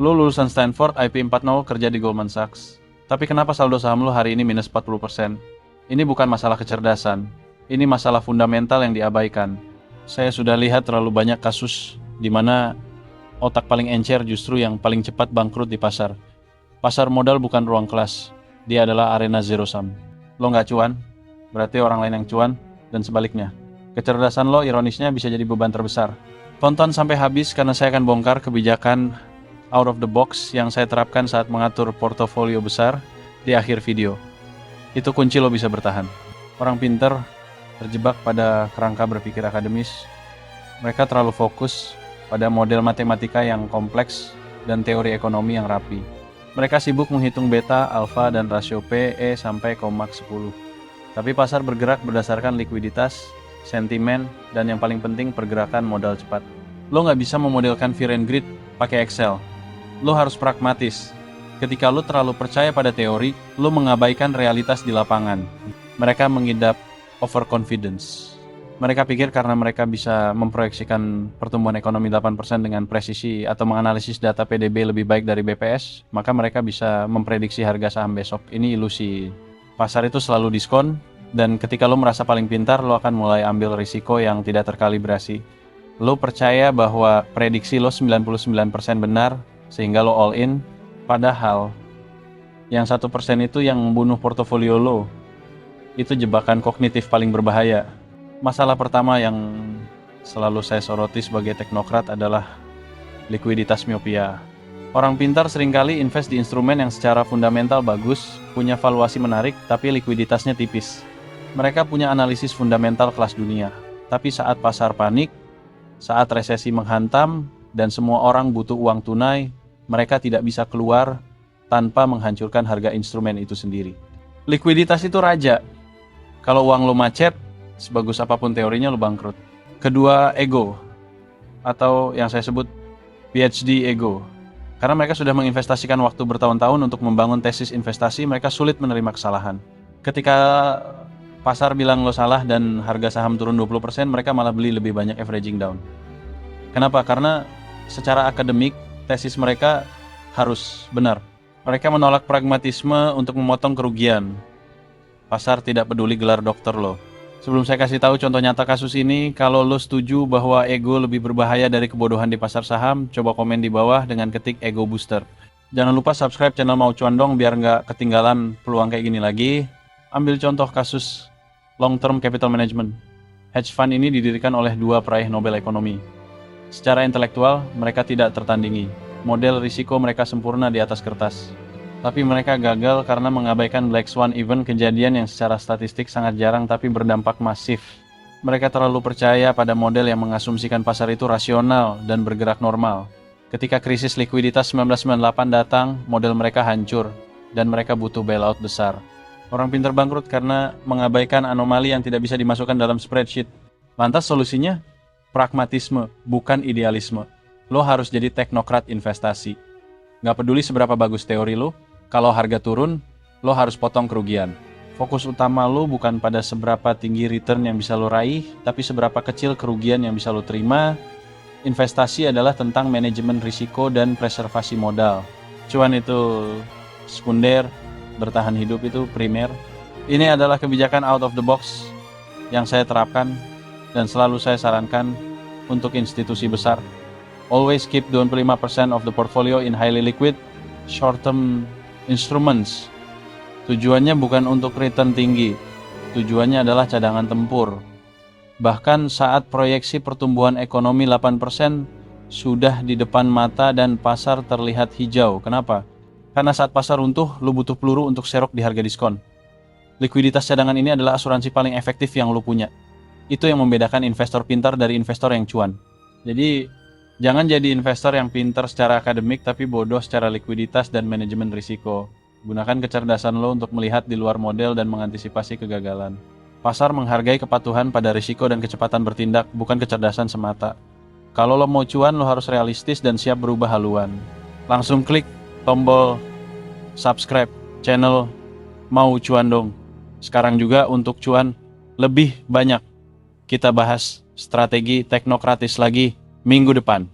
Lo lulusan Stanford, IP 4.0, kerja di Goldman Sachs. Tapi kenapa saldo saham lo hari ini minus 40%? Ini bukan masalah kecerdasan. Ini masalah fundamental yang diabaikan. Saya sudah lihat terlalu banyak kasus di mana otak paling encer justru yang paling cepat bangkrut di pasar. Pasar modal bukan ruang kelas. Dia adalah arena zero sum. Lo nggak cuan, berarti orang lain yang cuan, dan sebaliknya. Kecerdasan lo ironisnya bisa jadi beban terbesar. Tonton sampai habis karena saya akan bongkar kebijakan out of the box yang saya terapkan saat mengatur portofolio besar di akhir video. Itu kunci lo bisa bertahan. Orang pinter terjebak pada kerangka berpikir akademis. Mereka terlalu fokus pada model matematika yang kompleks dan teori ekonomi yang rapi. Mereka sibuk menghitung beta, alfa, dan rasio PE sampai Comax 10. Tapi pasar bergerak berdasarkan likuiditas, sentimen, dan yang paling penting pergerakan modal cepat. Lo nggak bisa memodelkan fear and greed pakai Excel. Lo harus pragmatis. Ketika lo terlalu percaya pada teori, lo mengabaikan realitas di lapangan. Mereka mengidap overconfidence. Mereka pikir karena mereka bisa memproyeksikan pertumbuhan ekonomi 8% dengan presisi atau menganalisis data PDB lebih baik dari BPS, maka mereka bisa memprediksi harga saham besok. Ini ilusi. Pasar itu selalu diskon, dan ketika lo merasa paling pintar, lo akan mulai ambil risiko yang tidak terkalibrasi. Lo percaya bahwa prediksi lo 99% benar, sehingga lo all in, padahal yang 1% itu yang membunuh portofolio lo. Itu jebakan kognitif paling berbahaya. Masalah pertama yang selalu saya soroti sebagai teknokrat adalah likuiditas miopia. Orang pintar seringkali invest di instrumen yang secara fundamental bagus, punya valuasi menarik, tapi likuiditasnya tipis. Mereka punya analisis fundamental kelas dunia, tapi saat pasar panik, saat resesi menghantam, dan semua orang butuh uang tunai, mereka tidak bisa keluar tanpa menghancurkan harga instrumen itu sendiri. Likuiditas itu raja. Kalau uang lo macet, sebagus apapun teorinya lo bangkrut. Kedua, ego. Atau yang saya sebut PhD ego. Karena mereka sudah menginvestasikan waktu bertahun-tahun untuk membangun tesis investasi, mereka sulit menerima kesalahan. Ketika pasar bilang lo salah dan harga saham turun 20%, mereka malah beli lebih banyak averaging down. Kenapa? Karena secara akademik, tesis mereka harus benar. Mereka menolak pragmatisme untuk memotong kerugian. Pasar tidak peduli gelar dokter lo. Sebelum saya kasih tahu contoh nyata kasus ini, kalau lo setuju bahwa ego lebih berbahaya dari kebodohan di pasar saham, coba komen di bawah dengan ketik ego booster. Jangan lupa subscribe channel Mau Cuan Dong biar nggak ketinggalan peluang kayak gini lagi. Ambil contoh kasus long term capital management. Hedge fund ini didirikan oleh dua peraih Nobel ekonomi. Secara intelektual, mereka tidak tertandingi. Model risiko mereka sempurna di atas kertas. Tapi mereka gagal karena mengabaikan Black Swan event, kejadian yang secara statistik sangat jarang tapi berdampak masif. Mereka terlalu percaya pada model yang mengasumsikan pasar itu rasional dan bergerak normal. Ketika krisis likuiditas 1998 datang, model mereka hancur dan mereka butuh bailout besar. Orang pintar bangkrut karena mengabaikan anomali yang tidak bisa dimasukkan dalam spreadsheet. Lantas solusinya? Pragmatisme, bukan idealisme. Lo harus jadi teknokrat investasi. Nggak peduli seberapa bagus teori lo, kalau harga turun, lo harus potong kerugian. Fokus utama lo bukan pada seberapa tinggi return yang bisa lo raih, tapi seberapa kecil kerugian yang bisa lo terima. Investasi adalah tentang manajemen risiko dan preservasi modal. Cuan itu sekunder, bertahan hidup itu primer. Ini adalah kebijakan out of the box yang saya terapkan dan selalu saya sarankan untuk institusi besar. Always keep 25% of the portfolio in highly liquid, short-term instruments. Tujuannya bukan untuk return tinggi, tujuannya adalah cadangan tempur. Bahkan saat proyeksi pertumbuhan ekonomi 8% sudah di depan mata dan pasar terlihat hijau. Kenapa? Karena saat pasar runtuh, lu butuh peluru untuk serok di harga diskon. Likuiditas cadangan ini adalah asuransi paling efektif yang lu punya. Itu yang membedakan investor pintar dari investor yang cuan. Jadi, jangan jadi investor yang pintar secara akademik tapi bodoh secara likuiditas dan manajemen risiko. Gunakan kecerdasan lo untuk melihat di luar model dan mengantisipasi kegagalan. Pasar menghargai kepatuhan pada risiko dan kecepatan bertindak, bukan kecerdasan semata. Kalau lo mau cuan, lo harus realistis dan siap berubah haluan. Langsung klik tombol subscribe channel Mau Cuan Dong. Sekarang juga untuk cuan lebih banyak. Kita bahas strategi teknokratis lagi minggu depan.